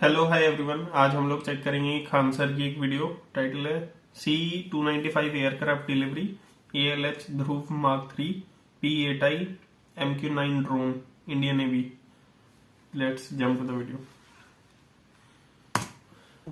Hello hi everyone. आज हम लोग चेक करेंगे खान सर की एक वीडियो। टाइटल है C-295 aircraft delivery ALH Dhruv mark 3 P-8I MQ-9 drone Indian navy. Let's jump to the video.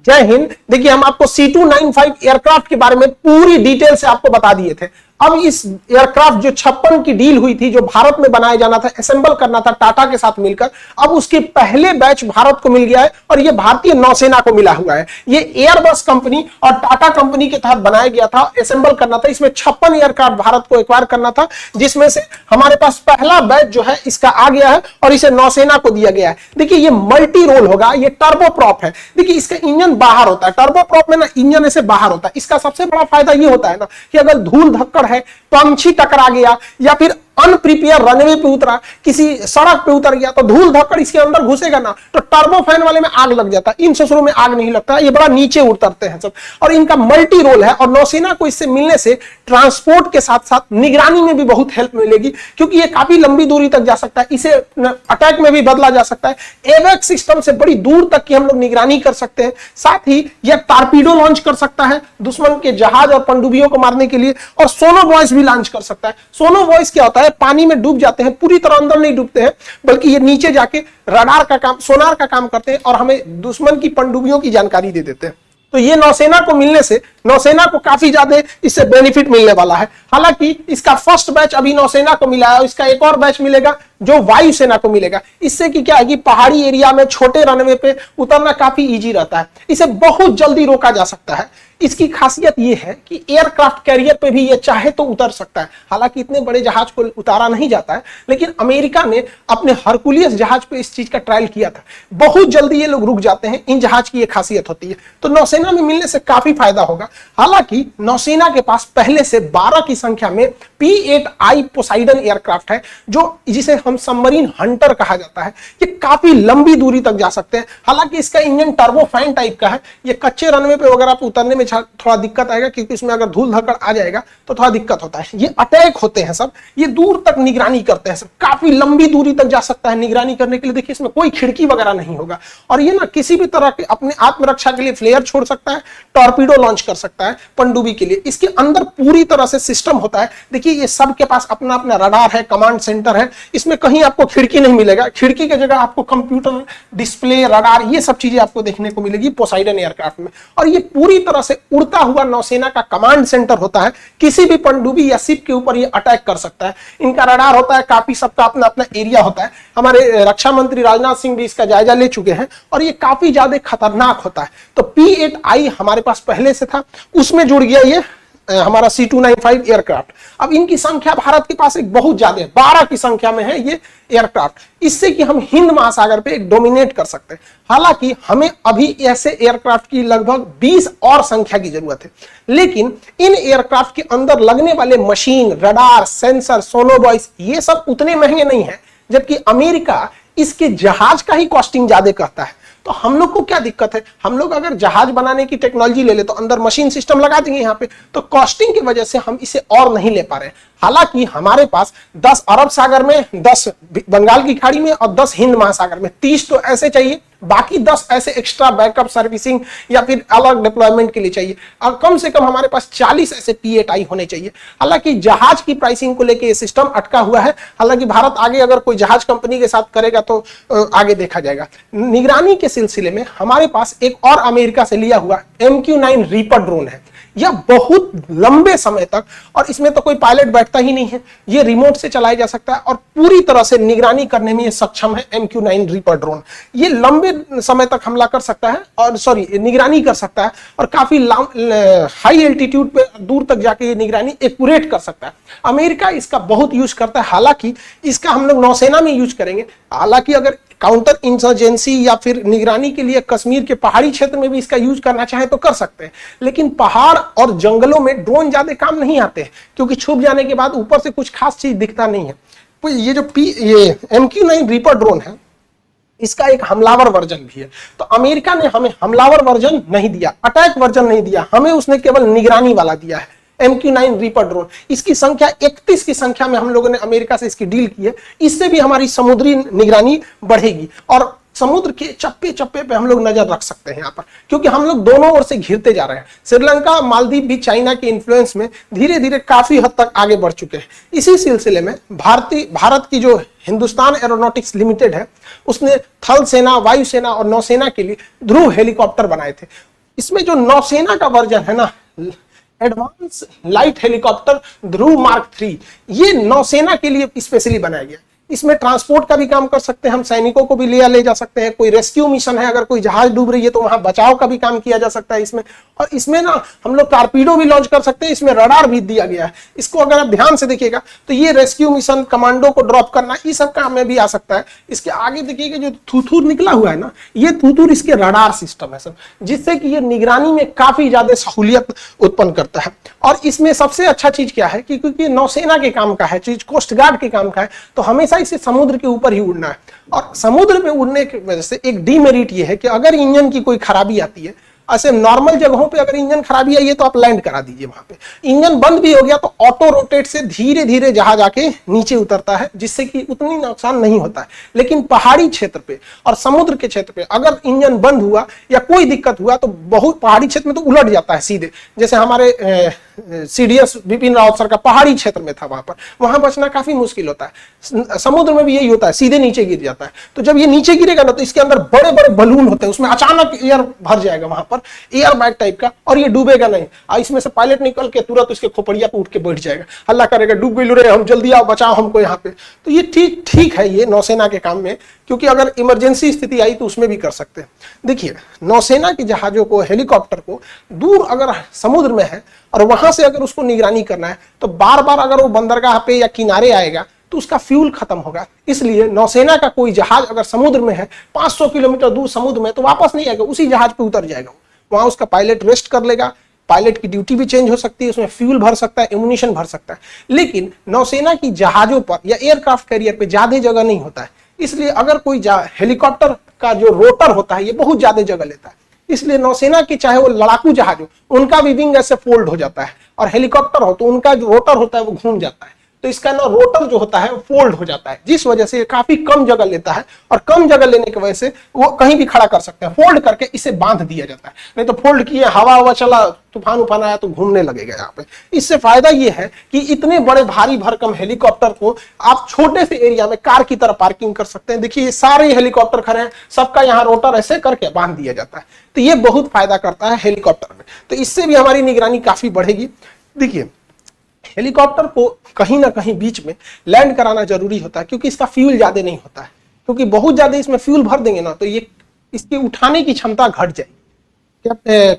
जय हिंद। देखिए, हम आपको C-295 एयरक्राफ्ट के बारे में पूरी डिटेल से आपको बता दिए थे। अब इस एयरक्राफ्ट जो 56 की डील हुई थी, जो भारत में बनाया जाना था, असेंबल करना था टाटा के साथ मिलकर, अब उसके पहले बैच भारत को मिल गया है और ये भारतीय नौसेना को मिला हुआ है। ये एयरबस कंपनी और टाटा कंपनी के तहत बनाया गया था, असेंबल करना था। इसमें 56 एयरक्राफ्ट भारत को एक्वायर करना था, जिसमें से हमारे पास पहला बैच जो है इसका आ गया है और इसे नौसेना को दिया गया है। देखिए, ये मल्टी रोल होगा, ये टर्बो प्रॉप है। देखिए, इसका इंजन बाहर होता है, टर्बो प्रॉप में ना इंजन ऐसे बाहर होता है। इसका सबसे बड़ा फायदा ये होता है ना कि अगर धूल धक्कड़ है, पंछी टकरा गया या फिर अनप्रिपेयर रनवे पे उतरा, किसी सड़क पे उतर गया, तो धूल धक्कड़ इसके अंदर घुसेगा ना, तो टर्बो फैन वाले में आग लग जाता है। इन ससुरों में आग नहीं लगता, ये बड़ा नीचे उतरते हैं सब। और इनका मल्टी रोल है और नौसेना को इससे मिलने से ट्रांसपोर्ट के साथ साथ निगरानी में भी बहुत हेल्प मिलेगी, क्योंकि ये काफी लंबी दूरी तक जा सकता है। इसे अटैक में भी बदला जा सकता है। एवैक सिस्टम से बड़ी दूर तक की हम लोग निगरानी कर सकते हैं। साथ ही यह टारपीडो लॉन्च कर सकता है दुश्मन के जहाज और पनडुब्बियों को मारने के लिए, और सोनो वॉइस भी लॉन्च कर सकता है। सोनो वॉइस क्या होता है? पानी में डूब जाते हैं, पूरी तरह अंदर नहीं डूबते हैं, बल्कि ये नीचे जाके रडार का काम, सोनार का काम करते हैं और हमें दुश्मन की पनडुब्बियों की जानकारी दे देते हैं। तो ये नौसेना को मिलने से नौसेना को काफी ज्यादा इससे बेनिफिट मिलने वाला है। हालांकि इसका फर्स्ट बैच अभी नौसेना को मिला है, इसका एक और बैच मिलेगा जो वायुसेना को मिलेगा। इससे कि क्या है कि पहाड़ी एरिया में छोटे रनवे पे उतरना काफी इजी रहता है, इसे बहुत जल्दी रोका जा सकता है। इसकी खासियत यह है कि एयरक्राफ्ट कैरियर पे भी ये चाहे तो उतर सकता है। हालांकि इतने बड़े जहाज को उतारा नहीं जाता है, लेकिन अमेरिका ने अपने हरकुलियस जहाज पे इस चीज का ट्रायल किया था। बहुत जल्दी ये लोग रुक जाते हैं, इन जहाज की ये खासियत होती है। तो नौसेना में मिलने से काफी फायदा होगा। हालांकि नौसेना के पास पहले से 12 की संख्या में P-8I पोसाइडन एयरक्राफ्ट है, जो जिसे हम सबमरीन हंटर कहा जाता है। ये काफी लंबी दूरी तक जा सकते हैं। हालांकि इसका इंजन टर्बोफैन टाइप का है। ये कच्चे रनवे पे वगैरह पे उतरने में थोड़ा दिक्कत आएगा, क्योंकि इसमें अगर धूल धक्कड़ आ जाएगा तो थोड़ा दिक्कत होता है। ये अटैक होते हैं सब, ये दूर तक निगरानी करते हैं सब, काफी लंबी दूरी तक जा सकता है निगरानी करने के लिए। देखिए, इसमें कोई खिड़की वगैरह नहीं होगा और ये ना किसी भी तरह के अपने आत्मरक्षा के लिए फ्लेयर छोड़ सकता है, टॉर्पीडो लॉन्च कर सकता है पनडुब्बी के लिए। इसके अंदर पूरी तरह से सिस्टम होता है। देखिए, ये सबके पास अपना अपना रडार है, कमांड सेंटर है। इसमें कहीं आपको खिड़की नहीं मिलेगा। खिड़की की जगह आपको कंप्यूटर, डिस्प्ले, रडार, ये सब चीजें आपको देखने को मिलेगी पोसाइडन एयरक्राफ्ट में। और ये पूरी तरह से उड़ता हुआ नौसेना का कमांड सेंटर होता है। किसी भी पनडुब्बी या शिप के ऊपर ये अटैक कर सकता है। इनका रडार होता है, काफी सबका अपना अपना एरिया होता है। हमारे रक्षा मंत्री राजनाथ सिंह भी इसका जायजा ले चुके हैं और ये काफी ज्यादा खतरनाक होता है। तो P-8I हमारे पास पहले से था, उसमें जुड़ गया ये हमारा C-295 एयरक्राफ्ट। अब इनकी संख्या भारत के पास एक बहुत ज्यादा है, 12 की संख्या में है ये एयरक्राफ्ट, इससे कि हम हिंद महासागर पे एक डोमिनेट कर सकते हैं। हालांकि हमें अभी ऐसे एयरक्राफ्ट की लगभग 20 और संख्या की जरूरत है, लेकिन इन एयरक्राफ्ट के अंदर लगने वाले मशीन, रडार, सेंसर, सोनोवॉइस, ये सब उतने महंगे नहीं है, जबकि अमेरिका इसके जहाज का ही कॉस्टिंग ज्यादा करता है। तो हम लोग को क्या दिक्कत है? हम लोग अगर जहाज बनाने की टेक्नोलॉजी ले ले तो अंदर मशीन सिस्टम लगा देंगे यहाँ पे, तो कॉस्टिंग की वजह से हम इसे और नहीं ले पा रहे हैं। हालांकि हमारे पास 10 अरब सागर में, 10 बंगाल की खाड़ी में और 10 हिंद महासागर में, 30 तो ऐसे चाहिए, बाकी 10 ऐसे एक्स्ट्रा बैकअप सर्विसिंग या फिर अलग डिप्लॉयमेंट के लिए चाहिए। और कम से कम हमारे पास 40 ऐसे P-8I होने चाहिए। हालांकि जहाज की प्राइसिंग को लेकर यह सिस्टम अटका हुआ है। हालांकि भारत आगे अगर कोई जहाज कंपनी के साथ करेगा तो आगे देखा जाएगा। निगरानी के सिलसिले में हमारे पास एक और अमेरिका से लिया हुआ MQ-9 रीपर ड्रोन है। यह बहुत लंबे समय तक, और इसमें तो कोई पायलट बैठता ही नहीं है, ये रिमोट से चलाया जा सकता है और पूरी तरह से निगरानी करने में ये सक्षम है। MQ-9 रीपर ड्रोन ये लंबे समय तक हमला कर सकता है और निगरानी कर सकता है और काफी हाई एल्टीट्यूड पे दूर तक जाके ये निगरानी एक्यूरेट कर सकता है। अमेरिका इसका बहुत यूज करता है। हालांकि इसका हम लोग नौसेना में यूज करेंगे। हालांकि अगर काउंटर इंसर्जेंसी या फिर निगरानी के लिए कश्मीर के पहाड़ी क्षेत्र में भी इसका यूज करना चाहे तो कर सकते हैं, लेकिन पहाड़ और जंगलों में ड्रोन ज्यादा काम नहीं आते हैं, क्योंकि छुप जाने के बाद ऊपर से कुछ खास चीज दिखता नहीं है। तो ये जो ये MQ-9 रीपर ड्रोन है, इसका एक हमलावर वर्जन भी है। तो अमेरिका ने हमें हमलावर वर्जन नहीं दिया, अटैक वर्जन नहीं दिया, हमें उसने केवल निगरानी वाला दिया है। MQ-9 रीपर ड्रोन, इसकी संख्या 31 की संख्या में हम लोगों ने अमेरिका से इसकी डील की है। इससे भी हमारी समुद्री निगरानी बढ़ेगी और समुद्र के चप्पे चप्पे पे हम लोग नजर रख सकते हैं यहाँ पर, क्योंकि हम लोग दोनों ओर से घिरते जा रहे हैं। श्रीलंका, मालदीव भी चाइना के इन्फ्लुएंस में धीरे धीरे काफी हद तक आगे बढ़ चुके हैं। इसी सिलसिले में भारत की जो हिंदुस्तान एरोनॉटिक्स लिमिटेड है, उसने थल सेना, वायुसेना और नौसेना के लिए ध्रुव हेलीकॉप्टर बनाए थे। इसमें जो नौसेना का वर्जन है ना, एडवांस लाइट हेलीकॉप्टर ध्रुव मार्क 3, ये नौसेना के लिए स्पेशली बनाया गया। इसमें ट्रांसपोर्ट का भी काम कर सकते हैं हम, सैनिकों को भी ले जा सकते हैं। कोई रेस्क्यू मिशन है, अगर कोई जहाज डूब रही है तो वहां बचाव का भी काम किया जा सकता है इसमें। और इसमें ना हम लोग टारपीडो भी लॉन्च कर सकते हैं, इसमें रडार भी दिया गया है। इसको अगर आप ध्यान से देखिएगा तो ये रेस्क्यू मिशन, कमांडो को ड्रॉप करना, ये सब काम में भी आ सकता है। इसके आगे देखिएगा जो थूथूर निकला हुआ है ना, ये थूथूर इसके रडार सिस्टम है सब, जिससे कि ये निगरानी में काफी ज्यादा सहूलियत उत्पन्न करता है। और इसमें सबसे अच्छा चीज क्या है कि क्योंकि नौसेना के काम का है चीज, कोस्ट गार्ड के काम का है, तो हमेशा इसे समुद्र के ऊपर ही उड़ना है। और समुद्र में उड़ने की वजह से एक डीमेरिट ये है कि अगर इंजन की कोई खराबी आती है, ऐसे नॉर्मल जगहों पे अगर इंजन खराबी आई है तो आप लैंड करा दीजिए वहां पे। इंजन बंद भी हो गया तो ऑटो रोटेट से धीरे धीरे जहाज आके नीचे उतरता है, जिससे कि उतनी नुकसान नहीं होता है। लेकिन पहाड़ी क्षेत्र पे और समुद्र के क्षेत्र पे अगर इंजन बंद हुआ या कोई दिक्कत हुआ तो बहुत पहाड़ी क्षेत्र में तो उलट जाता है सीधे। जैसे हमारे CDS बिपिन रावत सर का पहाड़ी क्षेत्र में था, वहां बचना काफी मुश्किल होता है। समुद्र में भी यही होता है, सीधे नीचे गिर जाता है। तो जब ये नीचे गिरेगा ना तो इसके अंदर बड़े बड़े बलून होते हैं, उसमें अचानक एयर भर जाएगा वहां पर, एयर बैग टाइप का, और ये डूबेगा नहीं। इसमें से पायलट निकल के तुरंत उसके खोपड़िया पे उठ के बैठ जाएगा, हल्ला करेगा, डूब गई रे, हम जल्दी आओ, बचाओ हमको यहाँ पे। तो ये ठीक है ये नौसेना के काम में, क्योंकि अगर इमरजेंसी स्थिति आई तो उसमें भी कर सकते हैं। देखिए नौसेना के जहाजों को, हेलीकॉप्टर को दूर अगर समुद्र में है और वहां से अगर उसको निगरानी करना है तो बार बार अगर वो बंदरगाह पे या किनारे आएगा तो उसका फ्यूल खत्म होगा। इसलिए नौसेना का कोई जहाज अगर समुद्र में है, 500 किलोमीटर दूर समुद्र में, तो वापस नहीं आएगा, उसी जहाज पे उतर जाएगा। वहां उसका पायलट रेस्ट कर लेगा, पायलट की ड्यूटी भी चेंज हो सकती है, उसमें फ्यूल भर सकता है, एमुनिशन भर सकता है। लेकिन नौसेना की जहाजों पर या एयरक्राफ्ट कैरियर पे ज्यादा जगह नहीं होता है, इसलिए अगर कोई हेलीकॉप्टर का जो रोटर होता है ये बहुत ज्यादा जगह लेता है। इसलिए नौसेना की चाहे वो लड़ाकू जहाज हो, उनका भी विंग ऐसे फोल्ड हो जाता है, और हेलीकॉप्टर हो तो उनका जो रोटर होता है वो घूम जाता है। तो इसका ना रोटर जो होता है वो फोल्ड हो जाता है, जिस वजह से ये काफी कम जगह लेता है, और कम जगह लेने की वजह से वो कहीं भी खड़ा कर सकते हैं। फोल्ड करके इसे बांध दिया जाता है, नहीं तो फोल्ड किए, हवा चला, तूफान उफान आया तो घूमने लगेगा यहाँ पे। इससे फायदा ये है कि इतने बड़े भारी भरकम हेलीकॉप्टर को आप छोटे से एरिया में कार की तरह पार्किंग कर सकते हैं। देखिए ये सारे हेलीकॉप्टर खड़े हैं, सबका यहाँ रोटर ऐसे करके बांध दिया जाता है, तो ये बहुत फायदा करता है हेलीकॉप्टर में। तो इससे भी हमारी निगरानी काफी बढ़ेगी। देखिए हेलीकॉप्टर को कहीं ना कहीं बीच में लैंड कराना जरूरी होता है, क्योंकि इसका फ्यूल ज्यादा नहीं होता है, क्योंकि बहुत ज्यादा इसमें फ्यूल भर देंगे ना तो ये इसकी उठाने की क्षमता घट जाएगी,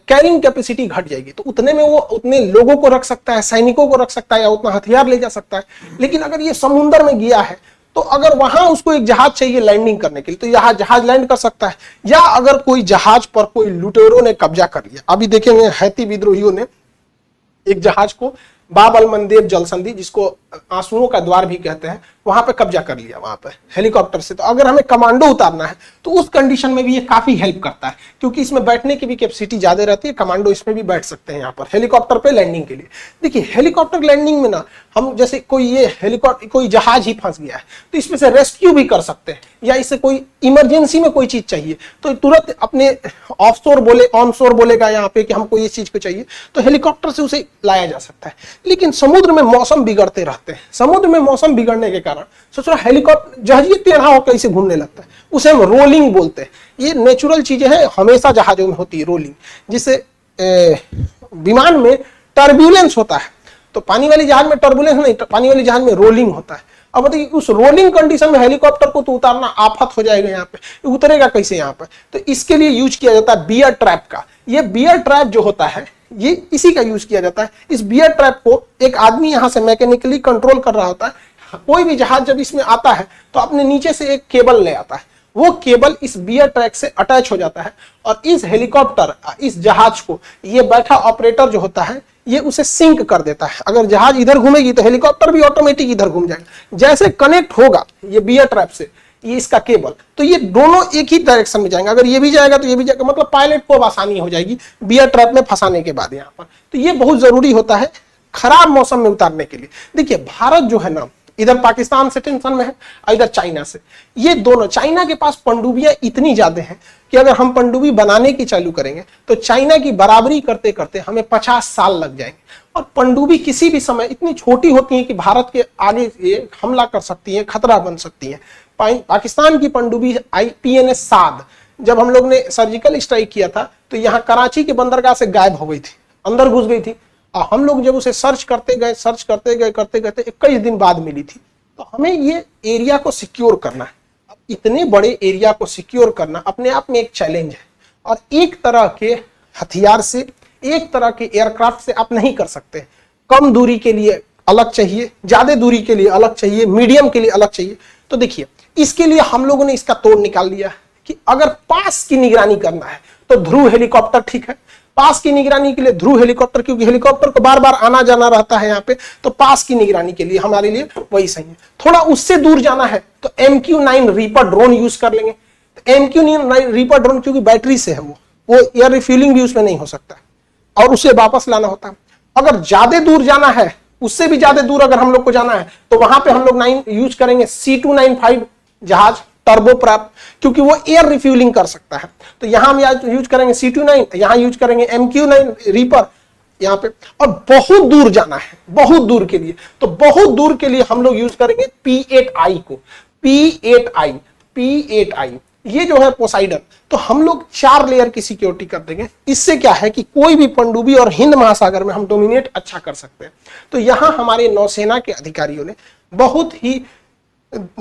कैरिंग कैपेसिटी घट जाएगी। तो उतने में वो उतने लोगों को रख सकता है, सैनिकों को रख सकता है, या उतना हथियार ले जा सकता है। लेकिन अगर ये समुद्र में गया है तो अगर वहां उसको एक जहाज चाहिए लैंडिंग करने के लिए, तो यहाँ जहाज लैंड कर सकता है। या अगर कोई जहाज पर कोई लुटेरों ने कब्जा कर लिया, अभी देखेंगे हैती विद्रोहियों ने एक जहाज को बाब अल मंदेब जलसंधि, जिसको आंसुओं का द्वार भी कहते हैं, वहां पे कब्जा कर लिया वहां पे हेलीकॉप्टर से। तो अगर हमें कमांडो उतारना है तो उस कंडीशन में भी ये काफी हेल्प करता है, क्योंकि इसमें बैठने की भी कैपेसिटी ज्यादा रहती है। कमांडो इसमें भी बैठ सकते हैं यहाँ पर हेलीकॉप्टर पे लैंडिंग के लिए। देखिए हेलीकॉप्टर लैंडिंग में ना हम जैसे कोई ये हेलीकॉप्टर कोई जहाज ही फंस गया है तो इसमें से रेस्क्यू भी कर सकते हैं, या इससे कोई इमरजेंसी में कोई चीज चाहिए तो तुरंत अपने ऑफशोर बोले ऑनशोर बोलेगा यहाँ पे कि हमको ये चीज को चाहिए, तो हेलीकॉप्टर से उसे लाया जा सकता है। लेकिन समुद्र में मौसम बिगड़ते रहते हैं, समुद्र में मौसम बिगड़ने के कारण सोचो हेलीकॉप्टर जहाज ये टेढ़ा होकर इसे घूमने लगता है, उसे हम रोलिंग बोलते हैं। ये नेचुरल चीजें हैं, हमेशा जहाजों में होती है रोलिंग, जिससे विमान में टर्ब्यूलेंस होता है। तो पानी वाली जहाज में टर्बुलेंस नहीं, पानी वाली जहाज में रोलिंग होता है। अब बताइए उस रोलिंग कंडीशन में हेलीकॉप्टर को तो उतारना आफत हो जाएगा, यहाँ पे उतरेगा कैसे यहाँ पे। तो इसके लिए यूज किया जाता है बियर ट्रैप का। ये बियर ट्रैप जो होता है ये इसी का यूज किया जाता है। इस बियर ट्रैप को एक आदमी यहाँ से मैकेनिकली कंट्रोल कर रहा होता है। कोई भी जहाज जब इसमें आता है तो अपने नीचे से एक केबल ले आता है, वो केबल इस बियर ट्रैक से अटैच हो जाता है, और इस हेलीकॉप्टर इस जहाज को ये बैठा ऑपरेटर जो होता है ये उसे सिंक कर देता है। अगर जहाज इधर घूमेगी तो हेलीकॉप्टर भी ऑटोमेटिक इधर घूम जाएगा। जैसे कनेक्ट होगा ये बियर ट्रैप से ये इसका केबल, तो ये दोनों एक ही डायरेक्शन में जाएंगे। अगर ये भी जाएगा तो ये भी जाएगा, मतलब पायलट को अब आसानी हो जाएगी बियर ट्रैप में फंसाने के बाद यहाँ पर। तो ये बहुत जरूरी होता है खराब मौसम में उतारने के लिए। देखिए भारत जो है ना इधर पाकिस्तान से टेंशन में है और इधर चाइना से। ये दोनों, चाइना के पास पनडुब्बियां इतनी ज्यादा हैं कि अगर हम पनडुब्बी बनाने की चालू करेंगे तो चाइना की बराबरी करते करते हमें 50 साल लग जाएंगे। और पनडुब्बी किसी भी समय इतनी छोटी होती है कि भारत के आगे ये हमला कर सकती है, खतरा बन सकती है। पाकिस्तान की पनडुब्बी PNS साद, जब हम लोग ने सर्जिकल स्ट्राइक किया था तो यहाँ कराची के बंदरगाह से गायब हो गई थी, अंदर घुस गई थी। और हम लोग जब उसे सर्च करते गए करते 21 दिन बाद मिली थी। तो हमें ये एरिया को सिक्योर करना है। अब इतने बड़े एरिया को सिक्योर करना अपने आप में एक चैलेंज है, और एक तरह के हथियार से, एक तरह के एयरक्राफ्ट से आप नहीं कर सकते। कम दूरी के लिए अलग चाहिए, ज्यादा दूरी के लिए अलग चाहिए, मीडियम के लिए अलग चाहिए। तो देखिए, इसके लिए हम लोगों ने इसका तोड़ निकाल लिया कि अगर पास की निगरानी करना है तो ध्रुव हेलीकॉप्टर ठीक है। पास की निगरानी के लिए ध्रुव हेलीकॉप्टर, क्योंकि हेलीकॉप्टर को बार बार आना जाना रहता है यहाँ पे, तो पास की निगरानी के लिए हमारे लिए वही सही है। थोड़ा उससे दूर जाना है तो MQ-9 रीपर ड्रोन यूज कर लेंगे। तो MQ-9 रीपर ड्रोन क्योंकि बैटरी से है, वो एयर रिफ्यूलिंग भी उसमें नहीं हो सकता और उसे वापस लाना होता है। अगर ज्यादा दूर जाना है, उससे भी ज्यादा दूर अगर हम लोग को जाना है, तो वहां पे हम लोग यूज करेंगे C295 जहाज टर्बो प्रॉप, क्योंकि वो एयर रिफ्यूलिंग कर सकता है। तो यहां हम यूज करेंगे C29, यहां यूज करेंगे MQ-9 रीपर यहाँ पे। और बहुत दूर जाना है, बहुत दूर के लिए, तो बहुत दूर के लिए हम लोग यूज करेंगे P8I को। P8I ये जो है पोसाइडन। तो हम लोग 4 लेयर की सिक्योरिटी कर देंगे। इससे क्या है कि कोई भी पनडुब्बी और हिंद महासागर में हम डोमिनेट अच्छा कर सकते हैं। तो यहां हमारे नौसेना के अधिकारियों ने बहुत ही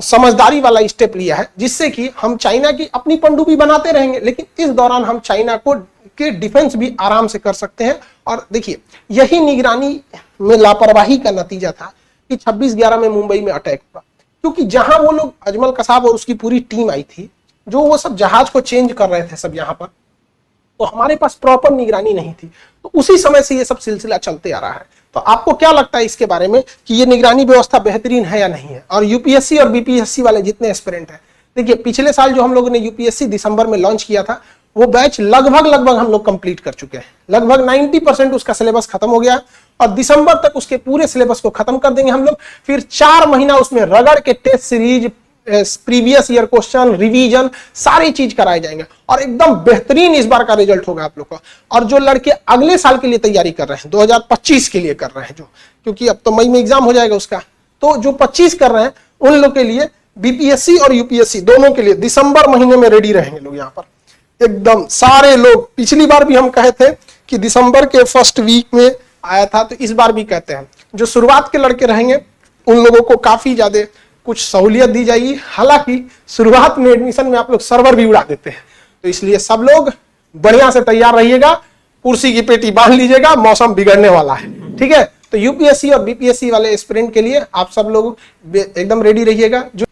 समझदारी वाला स्टेप लिया है, जिससे कि हम चाइना की अपनी पनडुब्बी बनाते रहेंगे, लेकिन इस दौरान हम चाइना को के डिफेंस भी आराम से कर सकते हैं। और देखिए, यही निगरानी में लापरवाही का नतीजा था कि 26/11 में मुंबई में अटैक हुआ, क्योंकि जहां वो लोग अजमल कसाब और उसकी पूरी टीम आई थी, जो वो सब जहाज को चेंज कर रहे थे सब यहाँ पर, तो हमारे पास प्रॉपर निगरानी नहीं थी। तो उसी समय से ये सब सिलसिला चलते आ रहा है। तो आपको क्या लगता है इसके बारे में कि ये निगरानी व्यवस्था बेहतरीन है या नहीं है? और यूपीएससी और बीपीएससी वाले जितने एस्पिरेंट हैं, देखिए पिछले साल जो हम लोगों ने यूपीएससी दिसंबर में लॉन्च किया था, वो बैच लगभग हम लोग कंप्लीट कर चुके हैं। लगभग 90% उसका सिलेबस खत्म हो गया और दिसंबर तक उसके पूरे सिलेबस को खत्म कर देंगे हम लोग। फिर 4 महीना उसमें रगड़ के test series, previous year question, revision, सारी चीज कराए जाएंगे और एकदम बेहतरीन इस बार का रिजल्ट होगा आप लोग का। और जो लड़के अगले साल के लिए तैयारी कर रहे हैं, 2025 के लिए कर रहे हैं, जो क्योंकि अब तो मई में एग्जाम हो जाएगा उसका, तो जो 25 कर रहे हैं उन लोग के लिए बीपीएससी और यूपीएससी दोनों के लिए दिसंबर महीने में रेडी रहेंगे लोग यहाँ पर एकदम सारे लोग। पिछली बार भी हम कहे थे कि दिसंबर के फर्स्ट वीक में आया था, तो इस बार भी कहते हैं जो शुरुआत के लड़के रहेंगे उन लोगों को काफी ज्यादा कुछ सहूलियत दी जाएगी। हालांकि शुरुआत में एडमिशन में आप लोग सर्वर भी उड़ा देते हैं, तो इसलिए सब लोग बढ़िया से तैयार रहिएगा, कुर्सी की पेटी बांध लीजिएगा, मौसम बिगड़ने वाला है, ठीक है। तो यूपीएससी और बीपीएससी वाले एस्पिरेंट के लिए आप सब लोग एकदम रेडी रहिएगा। जो